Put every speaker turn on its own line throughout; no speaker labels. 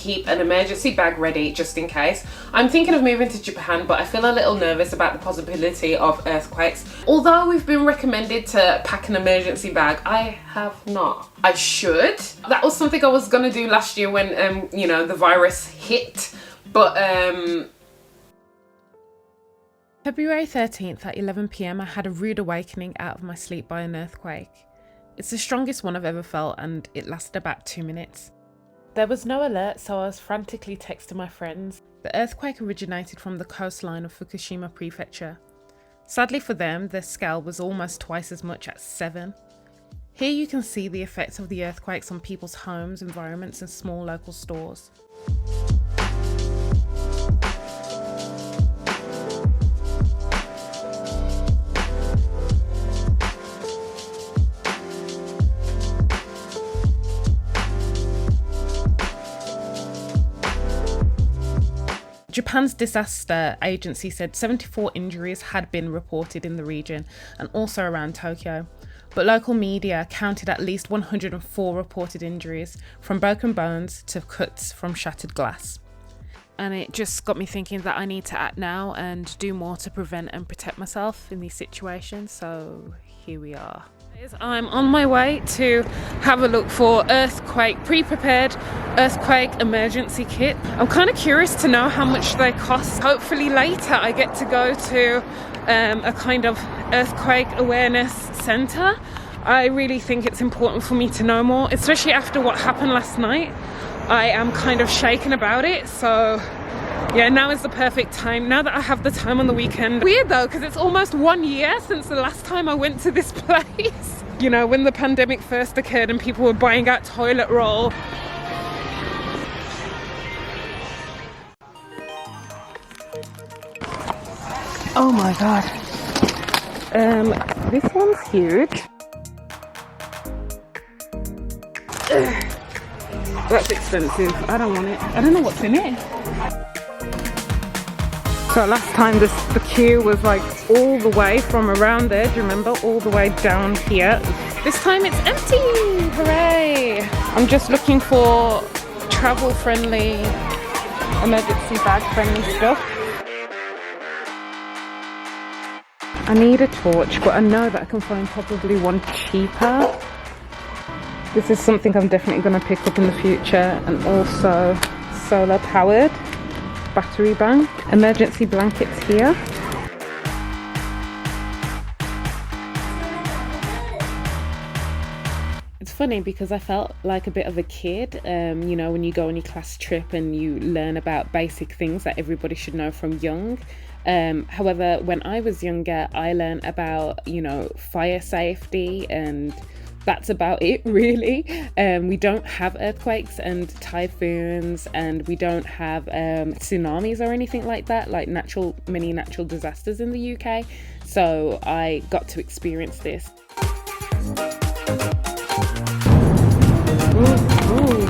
keep an emergency bag ready just in case. I'm thinking of moving to Japan, but I feel a little nervous about the possibility of earthquakes. Although we've been recommended to pack an emergency bag, I have not. I should. That was something I was gonna do last year when you know, the virus hit, but
February 13th at 11 p.m. I had a rude awakening out of my sleep by an earthquake. It's the strongest one I've ever felt and it lasted about 2 minutes. There was no alert, so I was frantically texting my friends. The earthquake originated from the coastline of Fukushima Prefecture. Sadly for them, their scale was almost twice as much at 7. Here you can see the effects of the earthquakes on people's homes, environments and small local stores. Japan's disaster agency said 74 injuries had been reported in the region and also around Tokyo, but local media counted at least 104 reported injuries, from broken bones to cuts from shattered glass. And it just got me thinking that I need to act now and do more to prevent and protect myself in these situations, so here we are. I'm on my way to have a look for earthquake, pre-prepared earthquake emergency kit. I'm kind of curious to know how much they cost. Hopefully later I get to go to a kind of earthquake awareness centre. I really think it's important for me to know more, especially after what happened last night. I am kind of shaken about it, so yeah, now is the perfect time, now that I have the time on the weekend. Weird though, because it's almost 1 year since the last time I went to this place. You know, when the pandemic first occurred and people were buying out toilet roll. Oh my god. This one's huge. That's expensive. I don't want it. I don't know what's in it. So last time the queue was like all the way from around there, do you remember? All the way down here. This time it's empty! Hooray! I'm just looking for travel friendly, emergency bag friendly stuff. I need a torch, but I know that I can find probably one cheaper. This is something I'm definitely going to pick up in the future, and also solar powered battery bank. Emergency blankets here. It's funny because I felt like a bit of a kid, you know, when you go on your class trip and you learn about basic things that everybody should know from young. However, when I was younger, I learned about, you know, fire safety, and that's about it really. We don't have earthquakes and typhoons, and we don't have tsunamis or anything like that, like many natural disasters in the UK. So I got to experience this. Ooh.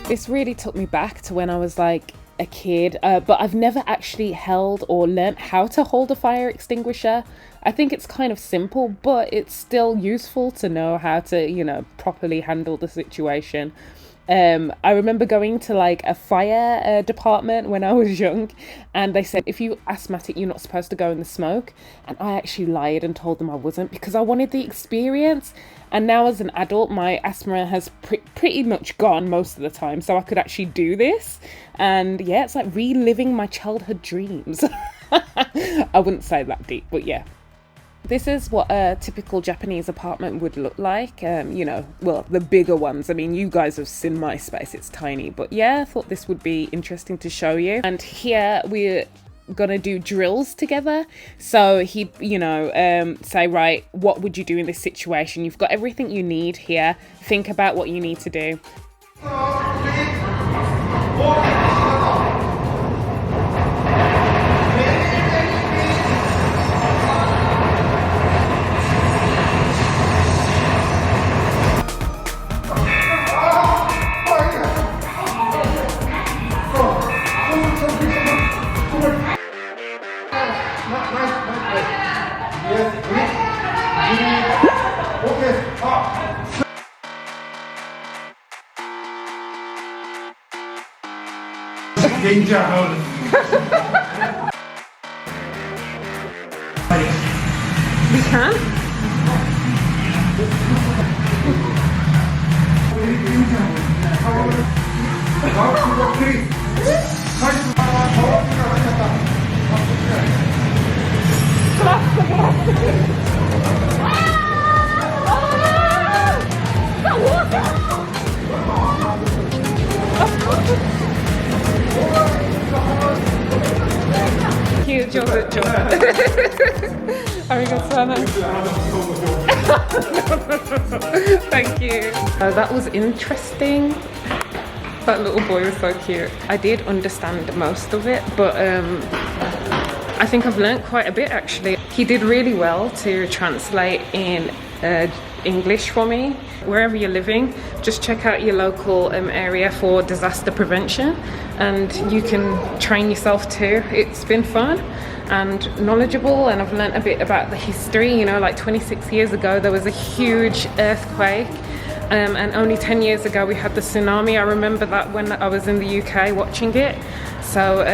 This really took me back to when I was like a kid, but I've never actually held or learnt how to hold a fire extinguisher. I think it's kind of simple, but it's still useful to know how to, you know, properly handle the situation. I remember going to like a fire department when I was young, and they said if you're asthmatic you're not supposed to go in the smoke, and I actually lied and told them I wasn't because I wanted the experience. And now as an adult my asthma has pretty much gone most of the time, so I could actually do this, and yeah, it's like reliving my childhood dreams. I wouldn't say that deep, but yeah. This is what a typical Japanese apartment would look like, you know, well, the bigger ones. I mean, you guys have seen my space, it's tiny, but yeah, I thought this would be interesting to show you. And here we're gonna do drills together. So he, you know, say, right, what would you do in this situation? You've got everything you need here. Think about what you need to do.
Danger house.
We can? Cute, Joseph. Thank you. That was interesting. That little boy was so cute. I did understand most of it, but I think I've learnt quite a bit actually. He did really well to translate in English for me. Wherever you're living, just check out your local area for disaster prevention, and you can train yourself too. It's been fun and knowledgeable, and I've learnt a bit about the history. You know, like 26 years ago there was a huge earthquake, and only 10 years ago we had the tsunami. I remember that when I was in the UK watching it. So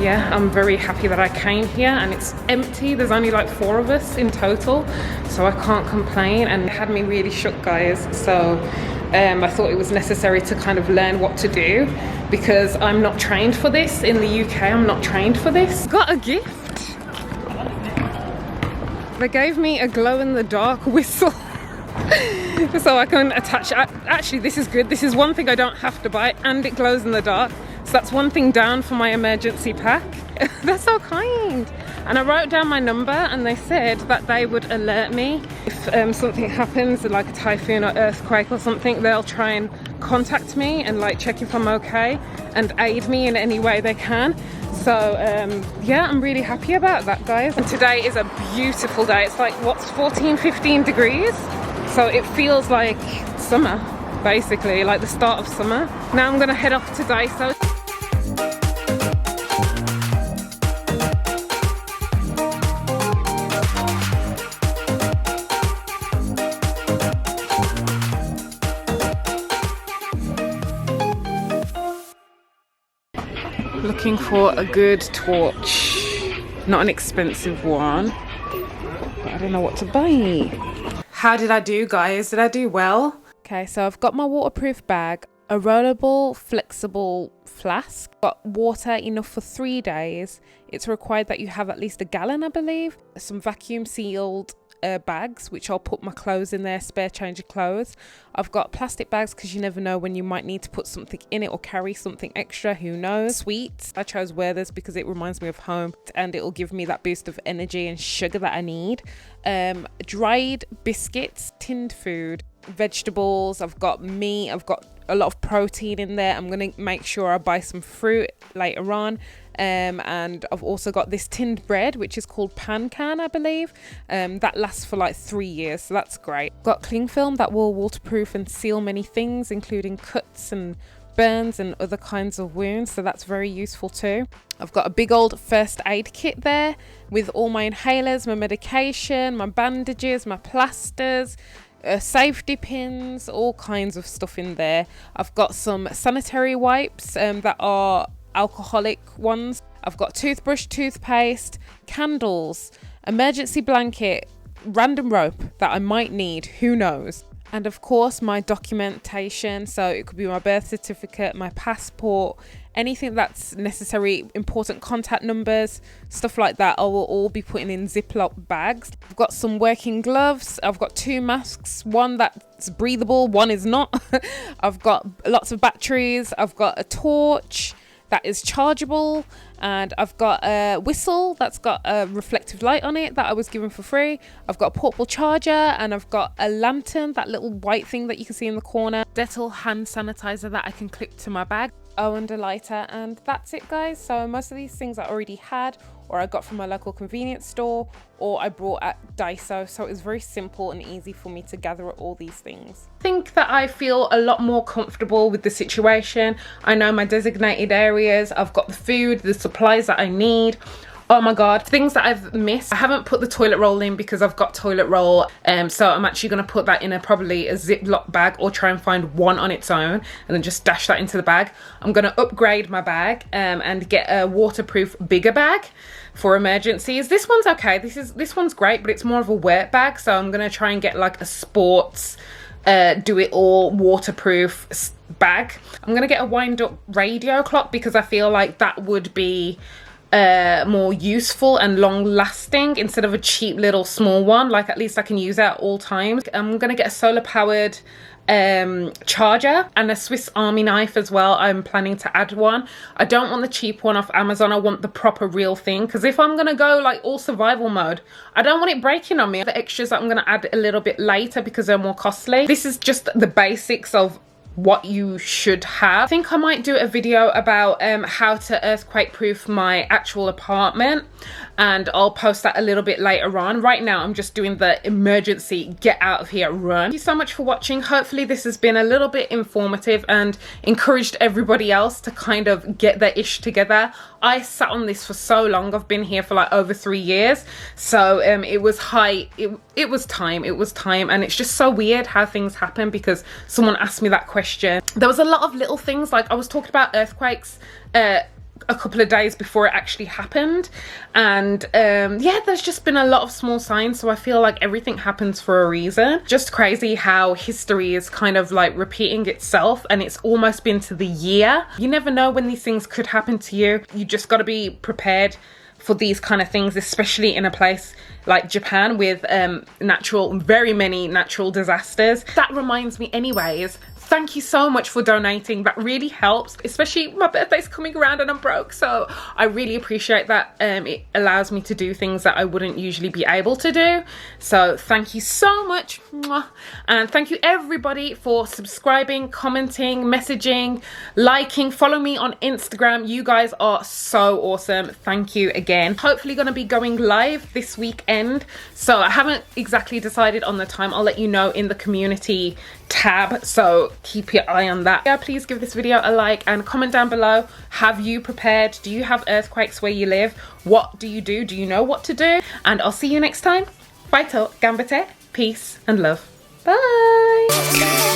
yeah, I'm very happy that I came here, and it's empty. There's only like 4 of us in total, so I can't complain, and it had me really shook, guys. So I thought it was necessary to kind of learn what to do, because I'm not trained for this in the UK. I'm not trained for this. Got a gift. They gave me a glow-in-the-dark whistle. So I can attach. Actually, this is good. This is one thing I don't have to buy, and it glows in the dark. So that's one thing down for my emergency pack. They're so kind. And I wrote down my number, and they said that they would alert me if something happens, like a typhoon or earthquake or something. They'll try and contact me and like check if I'm okay and aid me in any way they can. So yeah, I'm really happy about that, guys. And today is a beautiful day. It's like, what's 14, 15 degrees? So it feels like summer, basically, like the start of summer. Now I'm gonna head off to Daiso. Looking for a good torch, not an expensive one, but I don't know what to buy. How did I do, guys? Did I do well? Okay, so I've got my waterproof bag, a rollable, flexible flask, got water enough for 3 days. It's required that you have at least a gallon, I believe. Some vacuum sealed bags, which I'll put my clothes in there, spare change of clothes. I've got plastic bags because you never know when you might need to put something in it or carry something extra, who knows. Sweets, I chose Werther's because it reminds me of home, and it'll give me that boost of energy and sugar that I need. Dried biscuits, tinned food, vegetables, I've got meat, I've got a lot of protein in there. I'm gonna make sure I buy some fruit later on. And I've also got this tinned bread, which is called Pancan, I believe. That lasts for like 3 years, so that's great. Got cling film that will waterproof and seal many things, including cuts and burns and other kinds of wounds, so that's very useful too. I've got a big old first aid kit there with all my inhalers, my medication, my bandages, my plasters, safety pins, all kinds of stuff in there. I've got some sanitary wipes that are alcoholic ones. I've got toothbrush, toothpaste, candles, emergency blanket, random rope that I might need, who knows. And of course my documentation, so it could be my birth certificate, my passport, anything that's necessary, important contact numbers, stuff like that. I will all be putting in Ziploc bags. I've got some working gloves. I've got 2 masks, one that's breathable, one is not. I've got lots of batteries. I've got a torch. that is chargeable, and I've got a whistle that's got a reflective light on it that I was given for free. I've got a portable charger, and I've got a lantern, that little white thing that you can see in the corner, Dettol hand sanitizer that I can clip to my bag, and a lighter, and that's it, guys. So most of these things I already had, or I got from my local convenience store, or I brought at Daiso, so it was very simple and easy for me to gather all these things. I think that I feel a lot more comfortable with the situation. I know my designated areas, I've got the food, the supplies that I need. Oh my god, things that I've missed. I haven't put the toilet roll in because I've got toilet roll, so I'm actually going to put that in probably a Ziploc bag, or try and find one on its own and then just dash that into the bag. I'm going to upgrade my bag and get a waterproof bigger bag for emergencies. This one's okay, this one's great, but it's more of a wet bag, so I'm going to try and get like a sports do it all waterproof bag. I'm going to get a wind up radio clock because I feel like that would be more useful and long lasting instead of a cheap little small one. Like, at least I can use it at all times. I'm gonna get a solar powered charger and a Swiss Army knife as well. I'm planning to add one. I don't want the cheap one off Amazon. I want the proper real thing, because if I'm gonna go like all survival mode, I don't want it breaking on me. The extras that I'm gonna add a little bit later because they're more costly. This is just the basics of what you should have. I think I might do a video about how to earthquake proof my actual apartment, and I'll post that a little bit later on. Right now I'm just doing the emergency get out of here run. Thank you so much for watching. Hopefully this has been a little bit informative and encouraged everybody else to kind of get their ish together. I sat on this for so long. I've been here for like over 3 years, so it was time, and it's just so weird how things happen, because someone asked me that question. There was a lot of little things, like I was talking about earthquakes a couple of days before it actually happened, and yeah, there's just been a lot of small signs, so I feel like everything happens for a reason. Just crazy how history is kind of like repeating itself, and it's almost been to the year. You never know when these things could happen to you. You just got to be prepared for these kind of things, especially in a place like Japan with very many natural disasters. That reminds me anyways, thank you so much for donating. That really helps, especially my birthday's coming around and I'm broke, so I really appreciate that. It allows me to do things that I wouldn't usually be able to do, so thank you so much. And thank you everybody for subscribing, commenting, messaging, liking. Follow me on Instagram. You guys are so awesome. Thank you again. Hopefully gonna be going live this weekend, so I haven't exactly decided on the time. I'll let you know in the community tab, so keep your eye on that. Yeah, please give this video a like and comment down below. Have you prepared? Do you have earthquakes where you live? What do you do? Do you know what to do? And I'll see you next time. Fァイト、頑張って, peace and love. Bye.